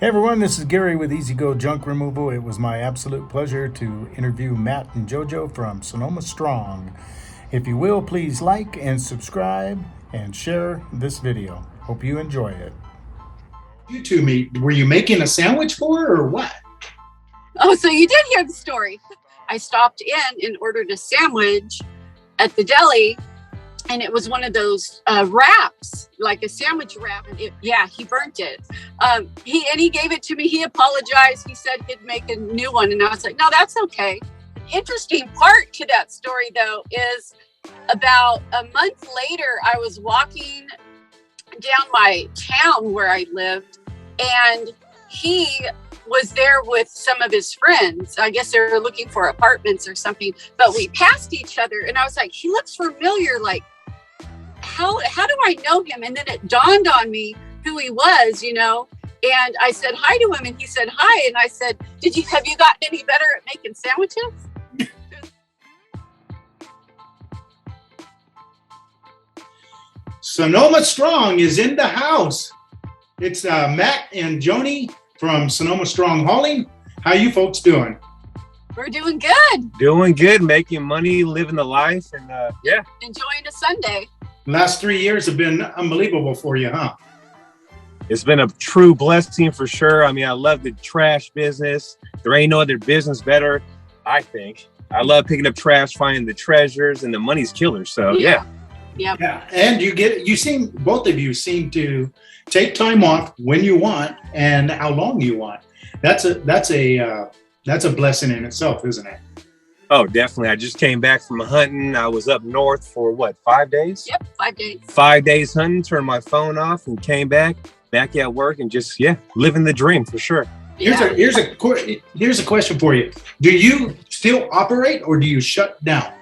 Hey everyone, this is Gary with Easy Go Junk Removal. It was my absolute pleasure to interview Matt and JoJo from Sonoma Strong. If you will, please like and subscribe and share this video. Hope you enjoy it. You two meet. Were you making a sandwich for her or what? Oh, so you did hear the story. I stopped in ordered a sandwich at the deli, and it was one of those wraps, like a sandwich wrap. And he burnt it. He gave it to me. He apologized. He said he'd make a new one. And I was like, no, that's okay. Interesting part to that story, though, is about a month later, I was walking down my town where I lived, and he was there with some of his friends. I guess they were looking for apartments or something, but we passed each other, and I was like, he looks familiar. Like, how do I know him? And then it dawned on me who he was, and I said hi to him, and he said hi, and I said, have you gotten any better at making sandwiches? Sonoma Strong is in the house. It's Matt and Joni from Sonoma Strong Hauling. How you folks doing? We're doing good. Doing good, making money, living the life, and enjoying a Sunday. Last 3 years have been unbelievable for you, huh? It's been a true blessing for sure. I mean, I love the trash business. There ain't no other business better, I think. I love picking up trash, finding the treasures, and the money's killer. So yeah. Yeah, and both of you seem to take time off when you want and how long you want. That's a blessing in itself, isn't it? Oh, definitely. I just came back from hunting. I was up north for 5 days? Yep, 5 days. 5 days hunting, turned my phone off and came back at work and just, living the dream for sure. Here's a question for you. Do you still operate or do you shut down?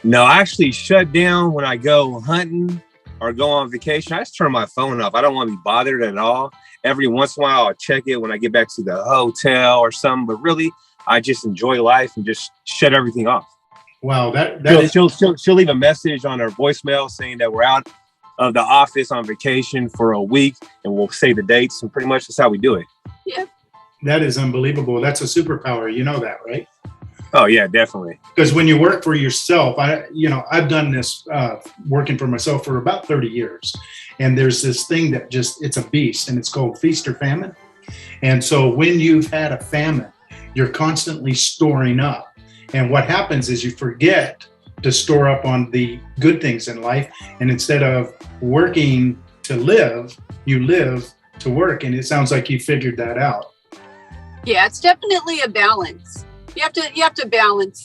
No, I actually shut down when I go hunting or go on vacation. I just turn my phone off. I don't want to be bothered at all. Every once in a while, I'll check it when I get back to the hotel or something. But really, I just enjoy life and just shut everything off. Wow, she'll leave a message on her voicemail saying that we're out of the office on vacation for a week, and we'll say the dates. And pretty much that's how we do it. Yep. That is unbelievable. That's a superpower. You know that, right? Oh yeah, definitely. Because when you work for yourself, I've done this working for myself for about 30 years. And there's this thing that it's a beast, and it's called feast or famine. And so when you've had a famine, you're constantly storing up. And what happens is you forget to store up on the good things in life. And instead of working to live, you live to work. And it sounds like you figured that out. Yeah, it's definitely a balance. You have to balance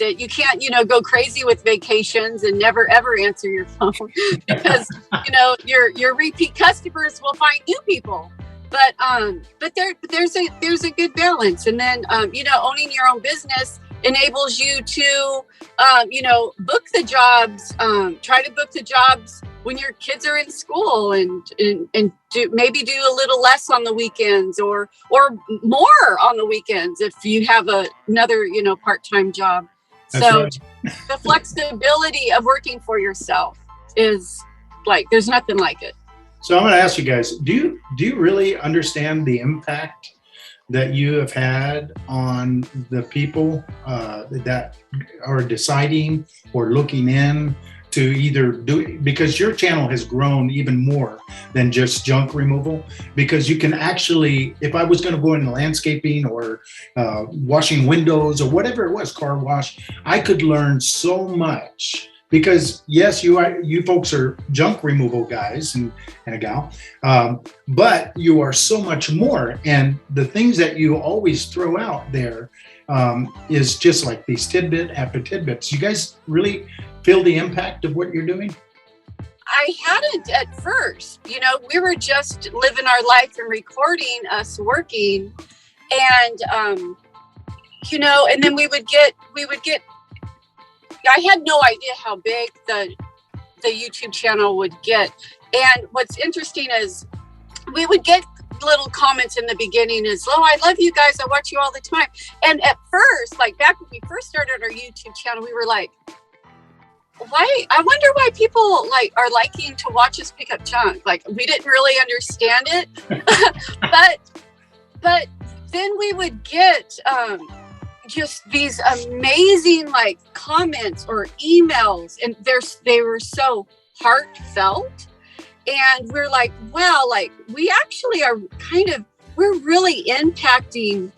it. You can't, go crazy with vacations and never ever answer your phone because your repeat customers will find new people. But there's a good balance. And then owning your own business enables you to book the jobs, try to book the jobs when your kids are in school and do a little less on the weekends or more on the weekends if you have another part-time job. That's so right. The flexibility of working for yourself is there's nothing like it. So I'm going to ask you guys, do you really understand the impact that you have had on the people that are deciding or looking in to either do it? Because your channel has grown even more than just junk removal, because you can actually, if I was going to go into landscaping or washing windows or whatever it was, car wash, I could learn so much. Because yes, you folks are junk removal guys and a gal, but you are so much more. And the things that you always throw out there is just like these tidbit after tidbits. You guys really feel the impact of what you're doing? I hadn't at first. We were just living our life and recording us working, and and then we would get. I had no idea how big the YouTube channel would get. And what's interesting is we would get little comments in the beginning is, oh, I love you guys. I watch you all the time. And at first, back when we first started our YouTube channel, we were like, I wonder why people like are liking to watch us pick up junk. Like, we didn't really understand it, but then we would get just these amazing like comments or emails, and they were so heartfelt, and we're like, wow, like we actually are we're really impacting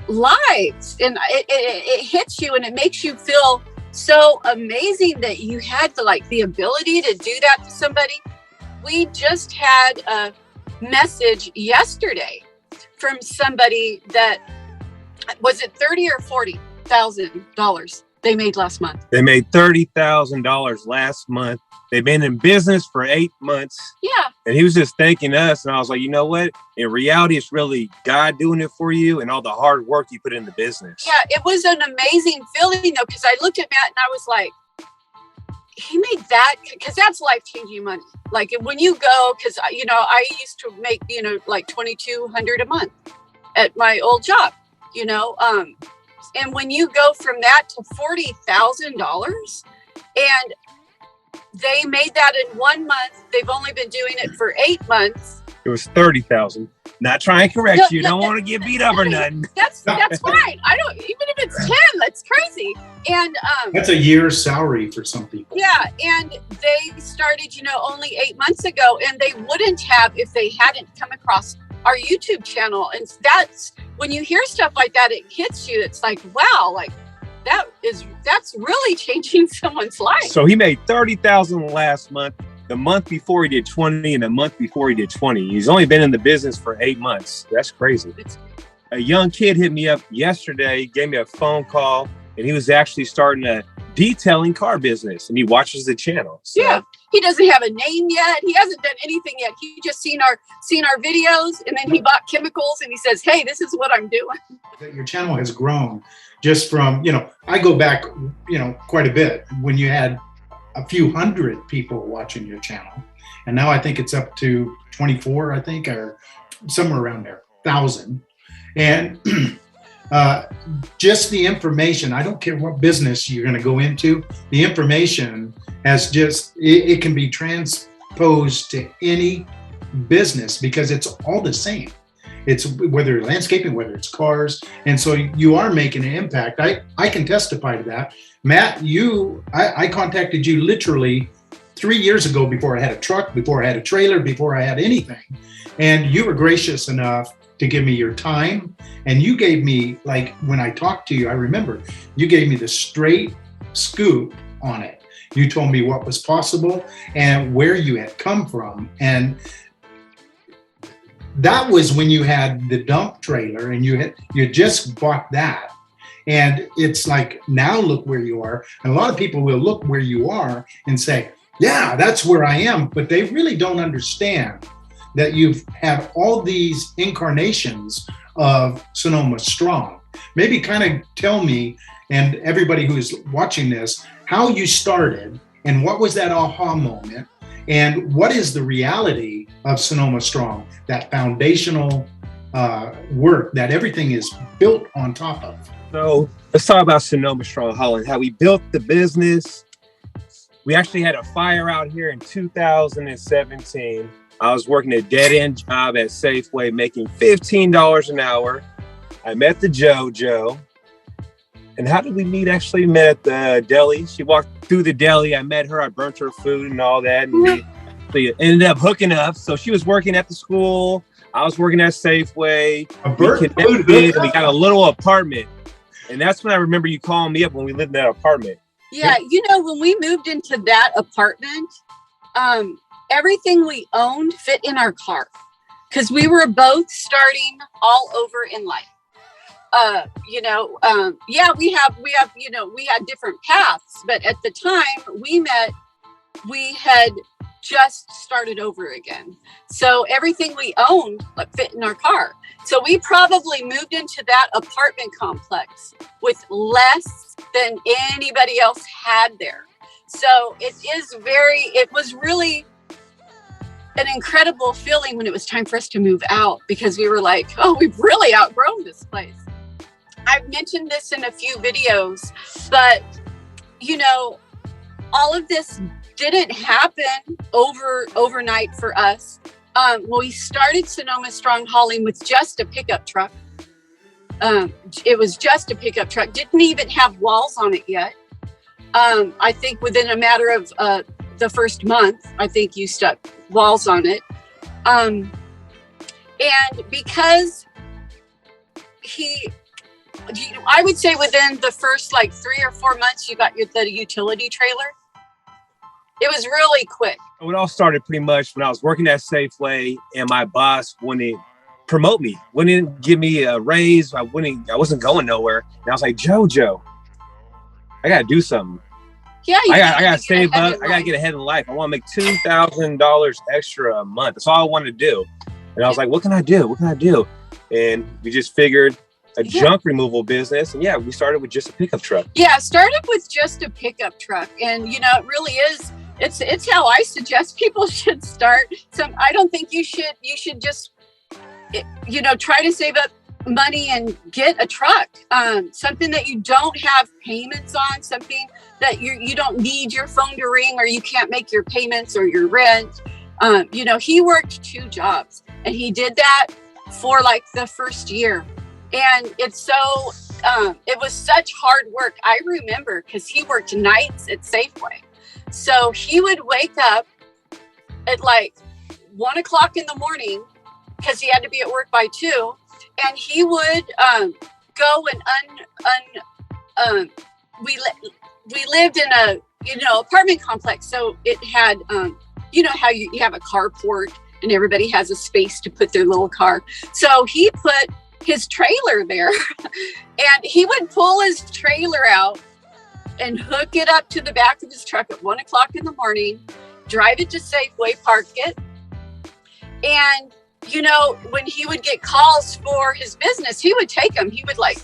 lives, and it hits you, and it makes you feel so amazing that you had the ability to do that to somebody. We just had a message yesterday from somebody that was it $30,000 or $40,000 they made last month. They made $30,000 last month. They've been in business for 8 months. Yeah. And he was just thanking us. And I was like, you know what? In reality, it's really God doing it for you and all the hard work you put in the business. Yeah, it was an amazing feeling, though, because I looked at Matt and I was like, he made that, because that's life-changing money. Like when you go, because, I used to make, like $2,200 a month at my old job, and when you go from that to $40,000, and they made that in 1 month, they've only been doing it for 8 months. It was 30,000. Not trying to correct you. Don't want to get beat up or nothing. That's fine. I don't, even if it's 10, that's crazy. And that's a year's salary for some people. Yeah, and they started, only 8 months ago, and they wouldn't have if they hadn't come across our YouTube channel. And that's when you hear stuff like that, it hits you. It's like, wow, like that's really changing someone's life. So he made 30,000 last month. The month before he did 20, and the month before he did 20. He's only been in the business for 8 months. That's crazy. A young kid hit me up yesterday, gave me a phone call, and he was actually starting a detailing car business, and he watches the channel. So. Yeah, he doesn't have a name yet. He hasn't done anything yet. He just seen our videos, and then he bought chemicals, and he says, "Hey, this is what I'm doing." Your channel has grown just from, I go back, quite a bit when you had a few hundred people watching your channel, and now I think it's up to 24, I think, or somewhere around there, 1,000. And just the information, I don't care what business you're going to go into, the information has it can be transposed to any business because it's all the same. It's whether landscaping, whether it's cars. And so you are making an impact. I can testify to that. Matt, I contacted you literally 3 years ago before I had a truck, before I had a trailer, before I had anything. And you were gracious enough to give me your time. And you gave me, like, when I talked to you, I remember you gave me the straight scoop on it. You told me what was possible and where you had come from. And that was when you had the dump trailer and you just bought that. And it's like, now look where you are. And a lot of people will look where you are and say, yeah, that's where I am. But they really don't understand that you've had all these incarnations of Sonoma Strong. Maybe kind of tell me and everybody who is watching this, how you started and what was that aha moment and what is the reality of Sonoma Strong, that foundational work that everything is built on top of. So let's talk about Sonoma Strong, Holland, how we built the business. We actually had a fire out here in 2017. I was working a dead-end job at Safeway, making $15 an hour. I met the JoJo. And how did we meet? Actually met at the deli. She walked through the deli. I met her. I burnt her food and all that. And we ended up hooking up. So she was working at the school. I was working at Safeway. We connected, and we got a little apartment. And that's when I remember you calling me up when we lived in that apartment. Yeah, when we moved into that apartment, everything we owned fit in our car because we were both starting all over in life. We had different paths, but at the time we met, we had just started over again. So everything we owned fit in our car. So we probably moved into that apartment complex with less than anybody else had there. So it was really an incredible feeling when it was time for us to move out because we were like, oh, we've really outgrown this place. I've mentioned this in a few videos, but all of this didn't happen overnight for us. We started Sonoma Strong hauling with just a pickup truck. It was just a pickup truck. Didn't even have walls on it yet. I think within a matter of the first month, I think you stuck walls on it. And because I would say within the first like 3 or 4 months, you got the utility trailer. It was really quick. It all started pretty much when I was working at Safeway and my boss wouldn't promote me, wouldn't give me a raise. I wasn't going nowhere. And I was like, JoJo, I got to do something. Yeah, I got to save up. I got to get ahead in life. I want to make $2,000 extra a month. That's all I wanted to do. And I was like, what can I do? What can I do? And we just figured a junk removal business. And we started with just a pickup truck. Yeah, started with just a pickup truck. And, you know, it really is. It's how I suggest people should start. I don't think you should just, you know, try to save up money and get a truck, something that you don't have payments on, something that you don't need your phone to ring, or you can't make your payments or your rent. You know, he worked 2 jobs and he did that for like the first year. And it's so, it was such hard work. I remember because he worked nights at Safeway. So he would wake up at like 1 o'clock in the morning because he had to be at work by 2. And he would go and we lived in a, you know, apartment complex. So it had, you know, how you have a carport and everybody has a space to put their little car. So he put his trailer there and he would pull his trailer out and hook it up to the back of his truck at 1 o'clock in the morning, drive it to Safeway, park it. And, you know, when he would get calls for his business, he would take them. He would like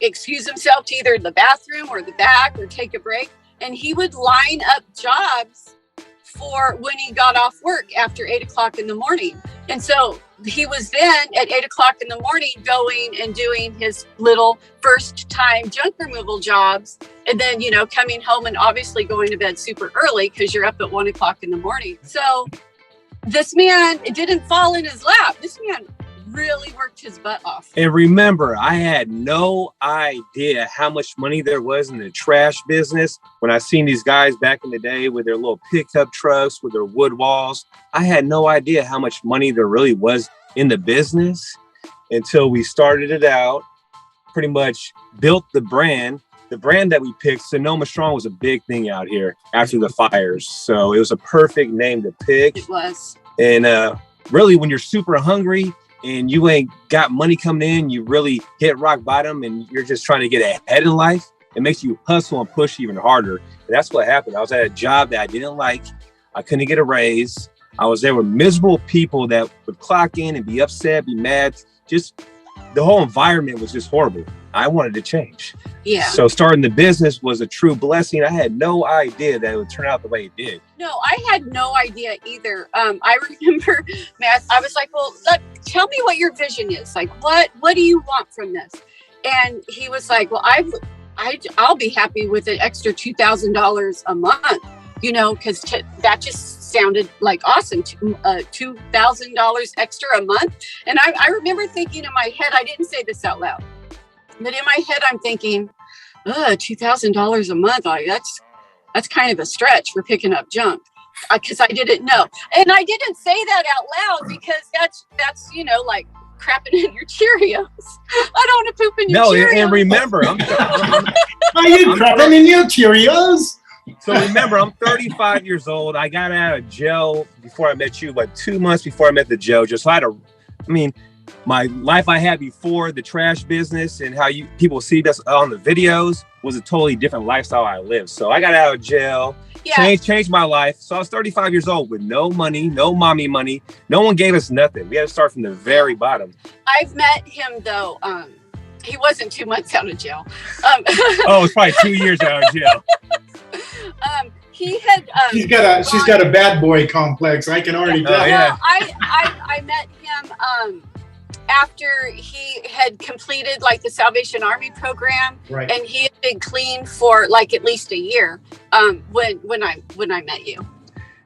excuse himself to either the bathroom or the back or take a break. And he would line up jobs for when he got off work after 8 o'clock in the morning. And so he was then at 8 o'clock in the morning going and doing his little first time junk removal jobs. And then, you know, coming home and obviously going to bed super early because you're up at 1 o'clock in the morning. So this man, it didn't fall in his lap. This man really worked his butt off. And remember, I had no idea how much money there was in the trash business. When I seen these guys back in the day with their little pickup trucks, with their wood walls, I had no idea how much money there really was in the business until we started it out, pretty much built the brand. The brand that we picked, Sonoma Strong, was a big thing out here after the fires. So it was a perfect name to pick. It was. And really, when you're super hungry and you ain't got money coming in, you really hit rock bottom and you're just trying to get ahead in life, it makes you hustle and push even harder. And that's what happened. I was at a job that I didn't like. I couldn't get a raise. I was there with miserable people that would clock in and be upset, be mad. Just the whole environment was just horrible. I wanted to change. Yeah. So starting the business was a true blessing. I had no idea that it would turn out the way it did. No, I had no idea either. I remember, Matt, I was like, well, tell me what your vision is. Like, what do you want from this? And he was like, well, I'll be happy with an extra $2,000 a month, you know, because that just sounded like awesome. $2,000 extra a month. And I remember thinking in my head, I didn't say this out loud, but in my head, I'm thinking, $2,000 a month. Like, that's kind of a stretch for picking up junk, because I didn't know. And I didn't say that out loud because that's, you know, like crapping in your Cheerios. I don't want to poop in your Cheerios. No, and remember, Are you crapping in your Cheerios? So remember, I'm 35 years old. I got out of jail before I met you, but 2 months before I met the JoJo. So my life I had before the trash business and how people see us on the videos was a totally different lifestyle I lived. So I got out of jail, changed my life. So I was 35 years old with no money, no mommy money. No one gave us nothing. We had to start from the very bottom. I've met him though. He wasn't 2 months out of jail. Oh, it's probably 2 years out of jail. He had. She's got a bad boy complex. I can already tell. Yeah. I met him after he had completed like the Salvation Army program, Right. and he had been clean for like at least a year. When I met you.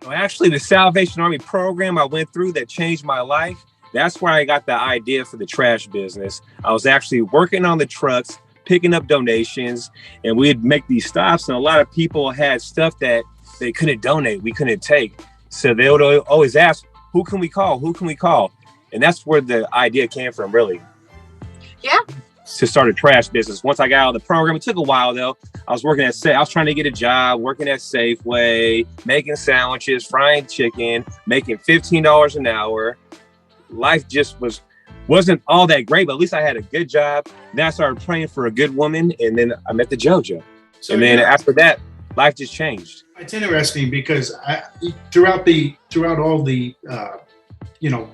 Well, actually, the Salvation Army program I went through that changed my life. That's where I got the idea for the trash business. I was actually working on the trucks, picking up donations, and we'd make these stops. And a lot of people had stuff that they couldn't donate, we couldn't take. So they would always ask, who can we call? Who can we call? And that's where the idea came from, really. Yeah. To start a trash business. Once I got out of the program, it took a while though. I was trying to get a job, working at Safeway, making sandwiches, frying chicken, making $15 an hour. Life just wasn't all that great, but at least I had a good job. Then I started praying for a good woman, and then I met the JoJo. So, and then after that, life just changed. It's interesting because throughout all the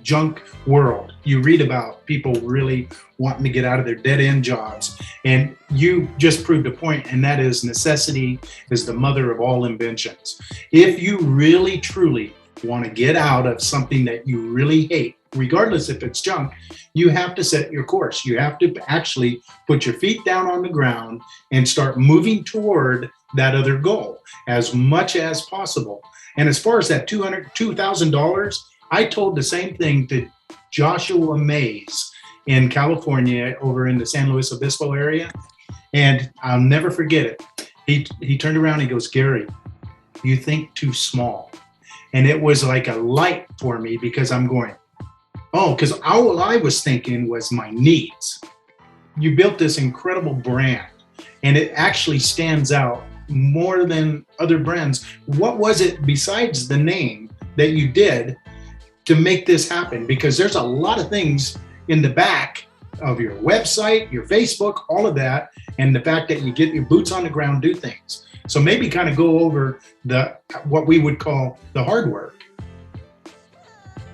junk world, you read about people really wanting to get out of their dead-end jobs, and you just proved a point, and that is necessity is the mother of all inventions. If you really truly want to get out of something that you really hate, regardless if it's junk, you have to set your course. You have to actually put your feet down on the ground and start moving toward that other goal as much as possible. And as far as that $2,000, I told the same thing to Joshua Mays in California, over in the San Luis Obispo area. And I'll never forget it. He turned around and he goes, Gary, you think too small. And it was like a light for me, because I'm going, oh, because all I was thinking was my needs. You built this incredible brand, and it actually stands out more than other brands. What was it besides the name that you did to make this happen? Because there's a lot of things in the back of your website, your Facebook, all of that, and the fact that you get your boots on the ground, do things. So maybe kind of go over what we would call the hard work.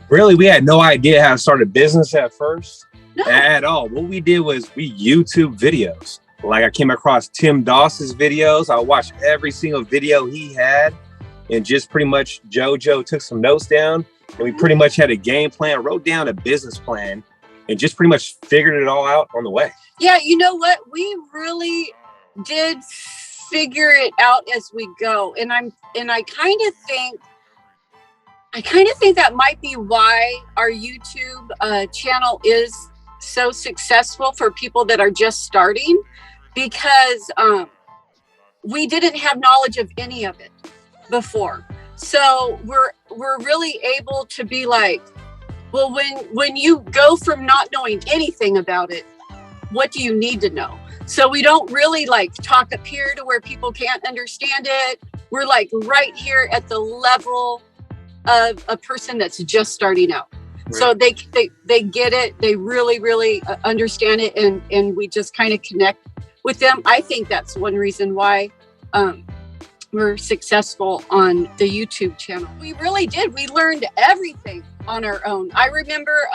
Really, we had no idea how to start a business at first. No. At all. What we did was we YouTube videos. Like, I came across Tim Doss's videos. I watched every single video he had, and just pretty much JoJo took some notes down, and we pretty much had a game plan, wrote down a business plan, and just pretty much figured it all out on the way. Yeah, you know what? We really did figure it out as we go. And I kind of think that might be why our YouTube channel is so successful for people that are just starting, because we didn't have knowledge of any of it before. So we're really able to be like, well, when you go from not knowing anything about it, what do you need to know? So we don't really like talk up here to where people can't understand it. We're like right here at the level of a person that's just starting out. Right. So they get it. They really, really understand it. And we just kind of connect with them. I think that's one reason why we're successful on the YouTube channel. We really did. We learned everything on our own. I remember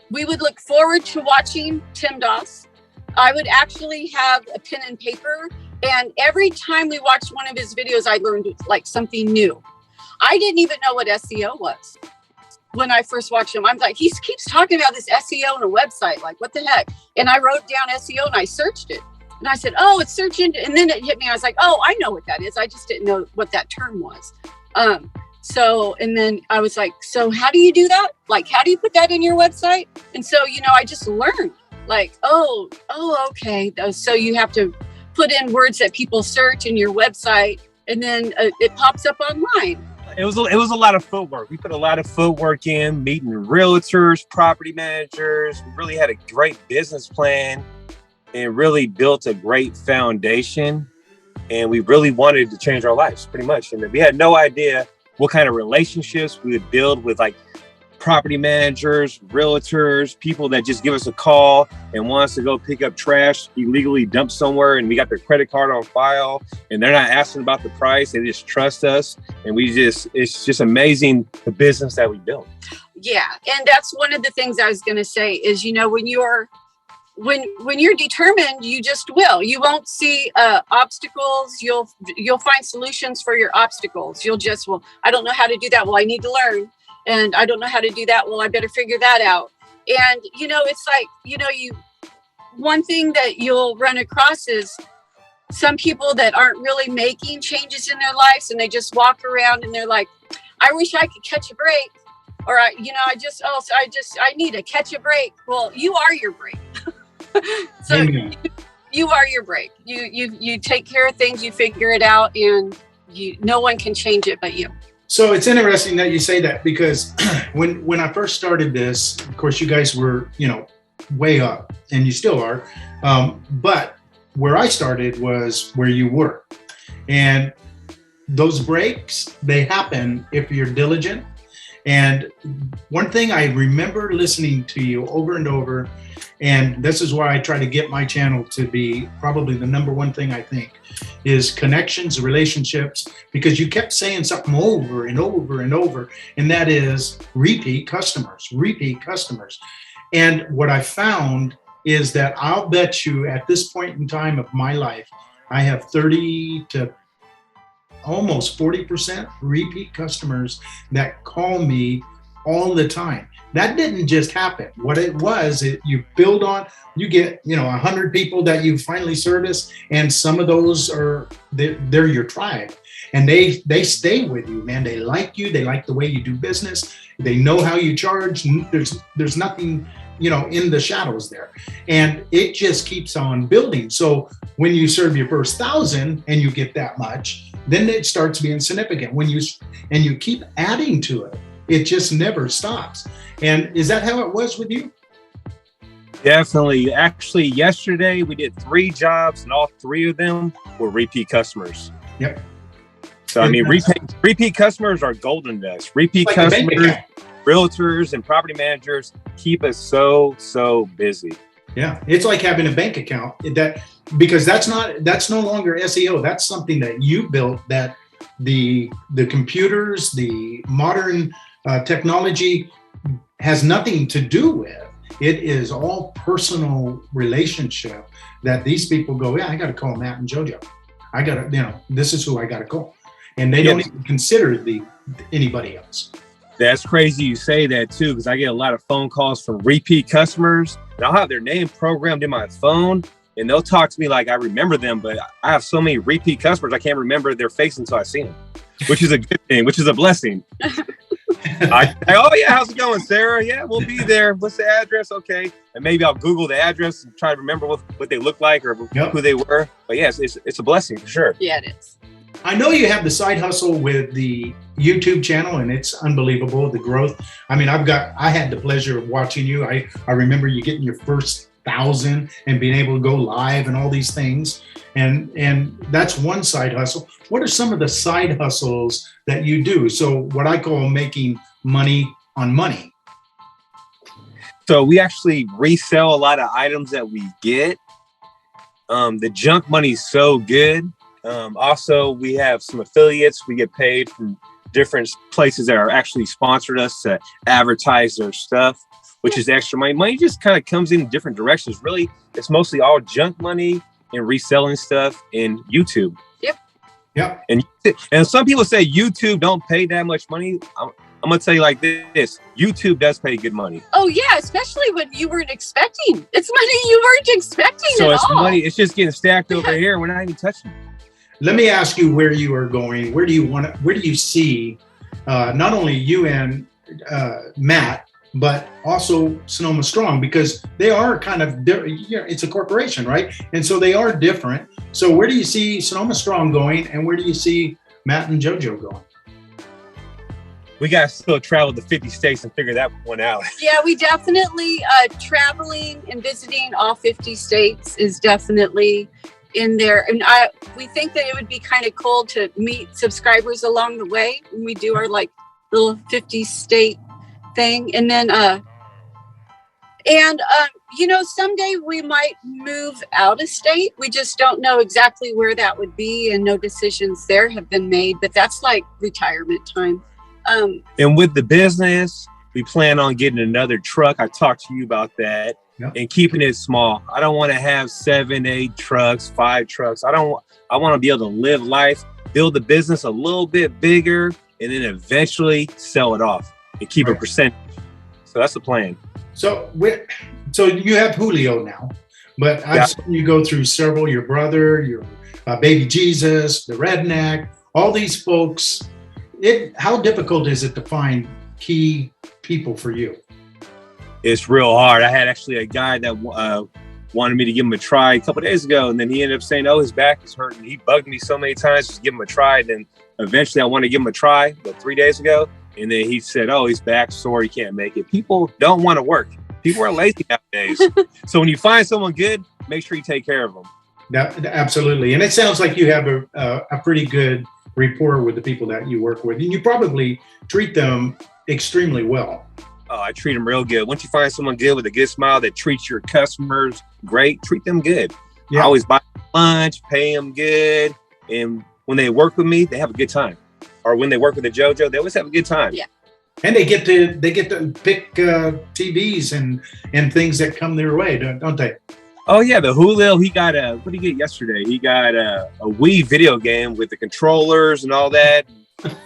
we would look forward to watching Tim Doss. I would actually have a pen and paper, and every time we watched one of his videos, I learned like something new. I didn't even know what SEO was when I first watched him. I'm like, he keeps talking about this SEO on a website. Like, what the heck? And I wrote down SEO and I searched it. And I said, oh, it's search engine. And then it hit me. I was like, oh, I know what that is. I just didn't know what that term was. And then I was like, so how do you do that? Like, how do you put that in your website? And so, I just learned like, oh, okay. So you have to put in words that people search in your website, and then it pops up online. It was a lot of footwork. We put a lot of footwork in, meeting realtors, property managers. We really had a great business plan and really built a great foundation. And we really wanted to change our lives pretty much. And we had no idea what kind of relationships we would build with like property managers, realtors, people that just give us a call and want us to go pick up trash illegally dumped somewhere, and we got their credit card on file and they're not asking about the price. They just trust us, and it's just amazing the business that we built. Yeah. And that's one of the things I was going to say is, when you're determined, you just will. You won't see obstacles. You'll find solutions for your obstacles. You'll just, well, I don't know how to do that. Well, I need to learn. And I don't know how to do that. Well, I better figure that out. And, it's like, one thing that you'll run across is some people that aren't really making changes in their lives, and they just walk around and they're like, I wish I could catch a break. Or, I need to catch a break. Well, you are your break. So you are your break. You take care of things, you figure it out, and no one can change it but you. So it's interesting that you say that, because when I first started this, of course, you guys were, way up, and you still are. But where I started was where you were. And those breaks, they happen if you're diligent. And one thing I remember listening to you over and over, and this is why I try to get my channel to be probably the number one thing I think, is connections, relationships, because you kept saying something over and over and over, and that is repeat customers. And what I found is that I'll bet you at this point in time of my life, I have 30 to almost 40% repeat customers that call me all the time. That didn't just happen. What it was, you build on, you get, 100 people that you finally service, and some of those they're your tribe, and they stay with you, man. They like you. They like the way you do business. They know how you charge. There's nothing, in the shadows there, and it just keeps on building. So when you serve your first 1,000 and you get that much, then it starts being significant. When you keep adding to it, it just never stops. And is that how it was with you? Definitely. Actually, yesterday we did 3 jobs, and all 3 of them were repeat customers. Yep. So repeat customers are golden to us. Repeat customers, realtors, and property managers keep us so busy. Yeah, it's like having a bank account, because that's no longer SEO. That's something that you built, that the computers, the modern technology has nothing to do with. It is all personal relationship that these people go, yeah, I got to call Matt and JoJo. I got to, this is who I got to call. And they don't even consider anybody else. That's crazy you say that too, because I get a lot of phone calls from repeat customers, and I'll have their name programmed in my phone, and they'll talk to me like I remember them, but I have so many repeat customers, I can't remember their face until I see them, which is a good thing, which is a blessing. Oh yeah, how's it going, Sarah? Yeah, we'll be there. What's the address? Okay. And maybe I'll Google the address and try to remember what they look like or who they were. But yes, it's a blessing for sure. Yeah, it is. I know you have the side hustle with the YouTube channel, and it's unbelievable, the growth. I mean, I had the pleasure of watching you. I remember you getting your first 1,000 and being able to go live and all these things. And that's one side hustle. What are some of the side hustles that you do? So what I call making money on money. So we actually resell a lot of items that we get. The junk money is so good. Also, we have some affiliates. We get paid from different places that are actually sponsored us to advertise their stuff, which is extra money. Money just kind of comes in different directions. Really, it's mostly all junk money and reselling stuff in YouTube. Yep. And some people say YouTube don't pay that much money. I'm going to tell you like this. YouTube does pay good money. Oh, yeah, especially when you weren't expecting. It's money you weren't expecting so at it's all. Money. It's just getting stacked over here. We're not even touching it. Let me ask you where you are going. Where do you see not only you and Matt, but also Sonoma Strong, because they are kind of different. It's a corporation, right? And so they are different. So where do you see Sonoma Strong going, and where do you see Matt and JoJo going? We got to still travel to 50 states and figure that one out. Yeah, we definitely, traveling and visiting all 50 states is definitely in there. And we think that it would be kind of cool to meet subscribers along the way when we do our like little 50 state thing. And then, someday we might move out of state. We just don't know exactly where that would be, and no decisions there have been made, but that's like retirement time. And with the business, we plan on getting another truck. I talked to you about that. Yep. And keeping it small. I don't want to have 7, 8 trucks, 5 trucks. I want to be able to live life, build the business a little bit bigger, and then eventually sell it off and keep a percentage. So that's the plan. So you have Julio now, but I've seen you go through several. Your brother, your baby Jesus, the redneck, all these folks. How difficult is it to find key people for you? It's real hard. I had actually a guy that wanted me to give him a try a couple of days ago, and then he ended up saying, "Oh, his back is hurting." He bugged me so many times to give him a try. Then eventually, I wanted to give him a try, but 3 days ago, and then he said, "Oh, his back's sore. He can't make it." People don't want to work. People are lazy nowadays. So when you find someone good, make sure you take care of them. Absolutely. And it sounds like you have a pretty good rapport with the people that you work with, and you probably treat them extremely well. Oh, I treat them real good. Once you find someone good with a good smile that treats your customers great, treat them good. Yeah. I always buy lunch, pay them good. And when they work with me, they have a good time. Or when they work with the JoJo, they always have a good time. Yeah. And they get to pick TVs and things that come their way, don't they? Oh yeah, the Julio, he got what did he get yesterday? He got a Wii video game with the controllers and all that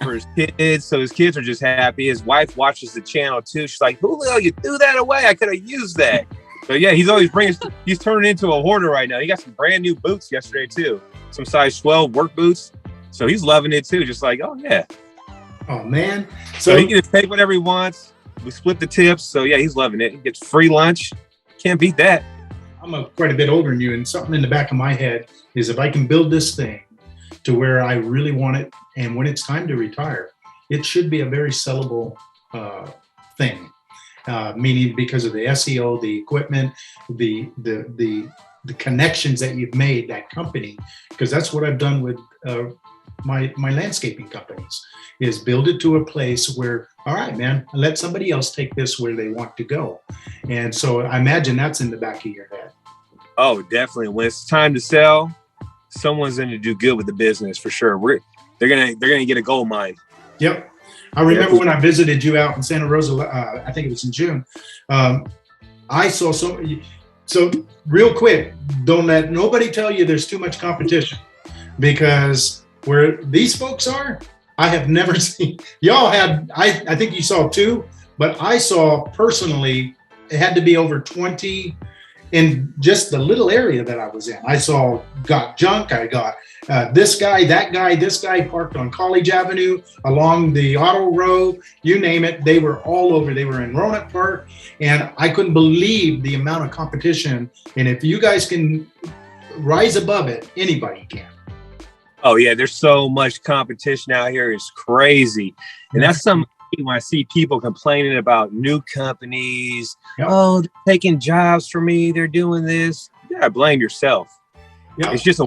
for his kids. So his kids are just happy. His wife watches the channel too. She's like, "Julio, you threw that away. I could have used that." So yeah, he's turning into a hoarder right now. He got some brand new boots yesterday too. Some size 12 work boots. So he's loving it too. Just like, oh yeah. Oh man. So he can just take whatever he wants. We split the tips. So yeah, he's loving it. He gets free lunch. Can't beat that. I'm quite a bit older than you, and something in the back of my head is if I can build this thing to where I really want it, and when it's time to retire, it should be a very sellable thing. Meaning because of the SEO, the equipment, the connections that you've made, that company, because that's what I've done with my landscaping companies, is build it to a place where, all right, man, let somebody else take this where they want to go. And so I imagine that's in the back of your head. Oh, definitely. When it's time to sell, someone's going to do good with the business for sure. They're gonna get a gold mine. Yep. I remember when I visited you out in Santa Rosa, I think it was in June. I saw so real quick, don't let nobody tell you there's too much competition, because where these folks are, I have never seen. Y'all had, I think you saw 2, but I saw personally, it had to be over 20 in just the little area that I was in. I got junk. I got this guy, that guy, this guy parked on College Avenue, along the auto row, you name it. They were all over. They were in Roanoke Park, and I couldn't believe the amount of competition. And if you guys can rise above it, anybody can. Oh yeah, there's so much competition out here. It's crazy. And that's something when I see people complaining about new companies. Yep. Oh, they're taking jobs from me. They're doing this. You gotta blame yourself. Yep. It's just a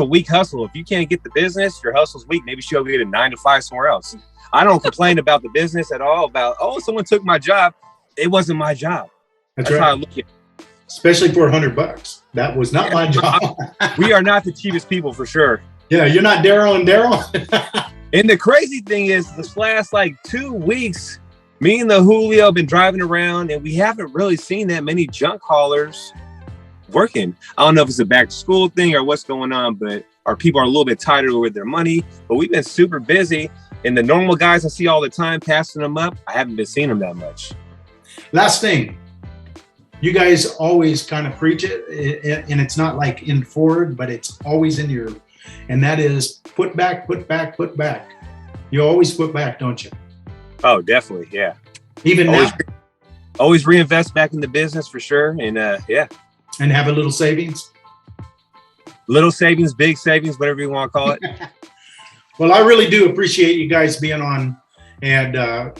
weak hustle. If you can't get the business, your hustle's weak. Maybe she'll get a 9 to 5 somewhere else. I don't complain about the business at all. About, oh, someone took my job. It wasn't my job. That's right. How I look at it. Especially for $100. That was not my job. We are not the cheapest people for sure. Yeah, you're not Daryl and Daryl. And the crazy thing is, this last 2 weeks, me and the Julio have been driving around, and we haven't really seen that many junk haulers working. I don't know if it's a back to school thing or what's going on, but our people are a little bit tighter with their money. But we've been super busy, and the normal guys I see all the time passing them up, I haven't been seeing them that much. Last thing, you guys always kind of preach it, and it's not like in forward, but it's always in your. And that is put back, put back, put back. You always put back, don't you? Oh, definitely. Yeah. Even always, now? Always reinvest back in the business for sure. And yeah. And have a little savings? Little savings, big savings, whatever you want to call it. Well, I really do appreciate you guys being on. And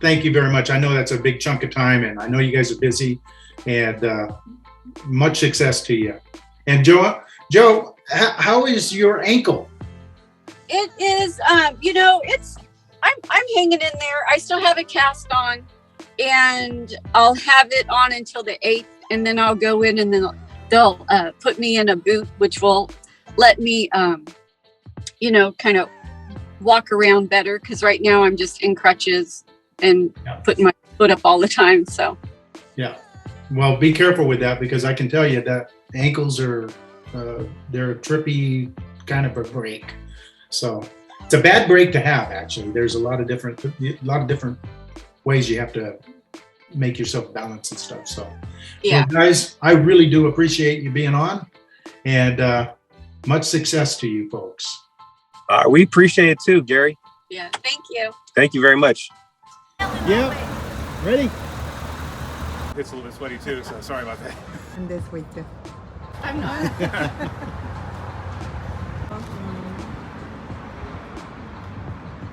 thank you very much. I know that's a big chunk of time, and I know you guys are busy. And much success to you. And Joe, how is your ankle? It is, I'm hanging in there. I still have a cast on, and I'll have it on until the 8th, and then I'll go in, and then they'll put me in a boot, which will let me, kind of walk around better. Because right now I'm just in crutches and putting my foot up all the time. So. Yeah. Well, be careful with that, because I can tell you that ankles are, they're a trippy kind of a break. So it's a bad break to have, actually. There's a lot of different ways you have to make yourself balance and stuff. So, Yeah. well, guys, I really do appreciate you being on, and much success to you folks. We appreciate it too, Gary. Yeah. Thank you. Thank you very much. Yep. Ready? It's a little bit sweaty too, so sorry about that. And this week too. I'm not.